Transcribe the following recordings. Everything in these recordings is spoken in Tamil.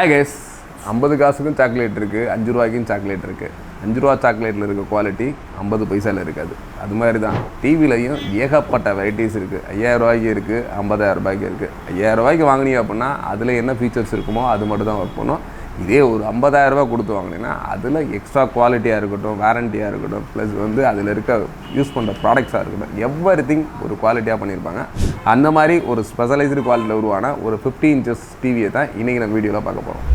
Hi guys, 50 காசுக்கும் சாக்லேட் இருக்குது, 5 ரூபாய்க்கும் சாக்லேட் இருக்குது. 5 ரூபா சாக்லேட்டில் இருக்க குவாலிட்டி 50 பைசாவில் இருக்காது. அது மாதிரி தான் டிவிலையும் ஏகப்பட்ட வெரைட்டிஸ் இருக்குது. 5000 ரூபாய்க்கு இருக்குது, 50000 ரூபாய்க்கு இருக்குது. 5000 ரூபாய்க்கு வாங்கினீங்க அப்படின்னா அதில் என்ன ஃபீச்சர்ஸ் இருக்குமோ அது மட்டும் தான் ஒர்க் பண்ணும். இதே ஒரு 50000 ரூபா கொடுத்து வாங்கினீங்கன்னா அதில் எக்ஸ்ட்ரா குவாலிட்டியாக இருக்கட்டும், வாரண்டியாக இருக்கட்டும், ப்ளஸ் வந்து அதில் இருக்க யூஸ் பண்ணுற ப்ராடக்ட்ஸாக இருக்கட்டும், எவ்ரிதிங் ஒரு குவாலிட்டியாக பண்ணியிருப்பாங்க. அந்த மாதிரி ஒரு ஸ்பெஷலைஸ்டு குவாலிட்டியில் உருவான ஒரு 50 இன்ச்சஸ் டிவியை தான் இன்றைக்கி நம்ம வீடியோவில் பார்க்க போகிறோம்.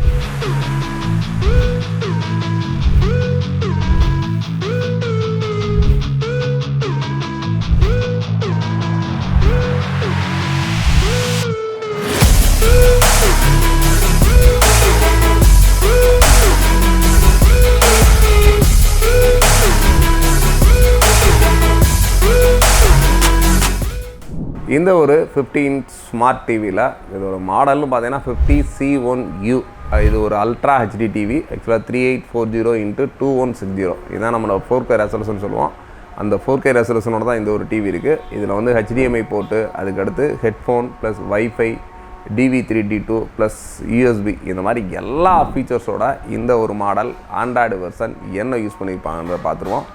இந்த ஒரு 50 இன்ச் ஸ்மார்ட் டிவியில் இதோட மாடல்னு பார்த்தீங்கன்னா 50C1U. இது ஒரு அல்ட்ரா ஹெச்டி டிவி. ஆக்சுவலாக 3840x2160. இதுதான் நம்மளோட 4K ரெசல்யூஷன் சொல்லுவோம். அந்த 4K ரெசல்யூஷனோட தான் இந்த ஒரு டிவி இருக்குது. இதில் வந்து HDMI போட்டு, அதுக்கடுத்து headphone plus wifi, DV3D2 plus USB, இந்த மாதிரி எல்லா ஃபீச்சர்ஸோட இந்த ஒரு மாடல் ஆண்ட்ராய்டு வெர்ஷன் என்ன யூஸ் பண்ணியிருப்பாங்கன்றத பார்த்துருவோம்.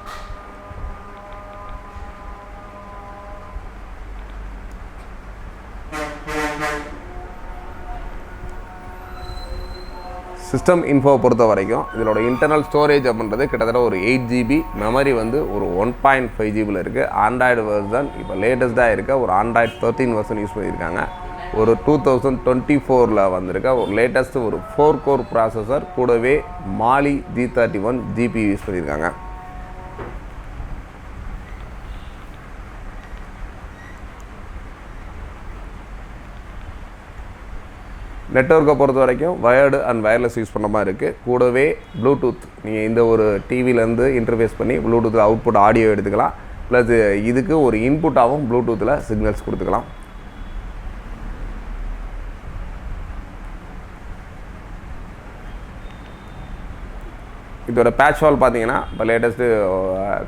சிஸ்டம் இன்ஃபோவை பொறுத்த வரைக்கும் இதோட இன்டர்னல் ஸ்டோரேஜ் அப்படின்றது கிட்டத்தட்ட ஒரு 8GB, மெமரி வந்து ஒரு 1.5GB இருக்குது. ஆண்ட்ராய்டு வெர்ஷன் இப்போ லேட்டஸ்ட்டாக இருக்க ஒரு ஆண்ட்ராய்டு 13 வெர்ஷன் யூஸ் பண்ணியிருக்காங்க. ஒரு 2024 வந்திருக்க ஒரு லேட்டஸ்ட் ஒரு 4 கோர் ப்ராசஸர், கூடவே மாலி G31 GPU யூஸ் பண்ணியிருக்காங்க. நெட்வொர்க்கை பொறுத்த வரைக்கும் வயர்டு அண்ட் வயர்லெஸ் யூஸ் பண்ண மாதிரி இருக்குது. கூடவே ப்ளூடூத், நீங்கள் இந்த ஒரு டிவிலேருந்து இன்டர்ஃபேஸ் பண்ணி ப்ளூடூத்தில் அவுட்புட் ஆடியோ எடுத்துக்கலாம். ப்ளஸ் இதுக்கு ஒரு இன்புட்டாகவும் ப்ளூடூத்தில் சிக்னல்ஸ் கொடுத்துக்கலாம். இதோட பேட்ச் வால் பார்த்தீங்கன்னா இப்போ லேட்டஸ்ட்டு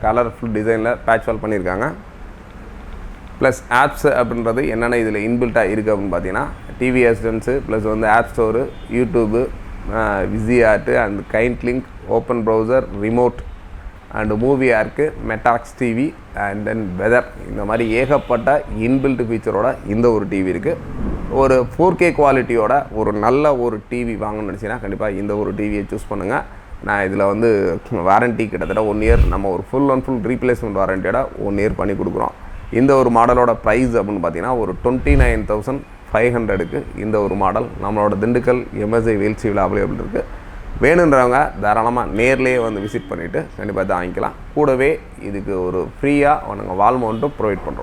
கலர்ஃபுல் டிசைனில் பேட்ச் வால் பண்ணியிருக்காங்க. ப்ளஸ் ஆப்ஸ் அப்படின்றது என்னென்ன இதில் இன்பில்ட்டாக இருக்குது அப்படின்னு பார்த்தீங்கன்னா டிவி அசிஸ்டன்ஸு, ப்ளஸ் வந்து app store, YouTube, VC art and kind link, open browser, remote and movie arc, மெட்டாக்ஸ் டிவி அண்ட் தென் வெதர், இந்த மாதிரி ஏகப்பட்ட இன்பில்ட் ஃபீச்சரோட இந்த ஒரு டிவி இருக்குது. ஒரு 4K குவாலிட்டியோட ஒரு நல்ல ஒரு டிவி வாங்கணும்னு நினச்சிங்கன்னா கண்டிப்பாக இந்த ஒரு டிவியை சூஸ் பண்ணுங்கள். நான் இதில் வந்து வாரண்ட்டி கிட்டத்தட்ட 1 இயர், நம்ம ஒரு ஃபுல் அண்ட் ஃபுல் ரீப்ளேஸ்மெண்ட் வாரண்டியோட 1 இயர் பண்ணி கொடுக்குறோம். இந்த ஒரு மாடலோட ப்ரைஸ் அப்படின்னு பார்த்தீங்கன்னா ஒரு 29,500க்கு இந்த ஒரு மாடல் நம்மளோட திண்டுக்கல் MSI வேல்ஸில் அவைலபிள் இருக்குது. வேணுன்றவங்க தாராளமாக நேர்லேயே வந்து விசிட் பண்ணிவிட்டு கண்டிப்பாக தான் வாங்கிக்கலாம். கூடவே இதுக்கு ஒரு ஃப்ரீயாக நாங்கள் வால் மவுண்ட்டும் ப்ரொவைட் பண்ணுறோம்.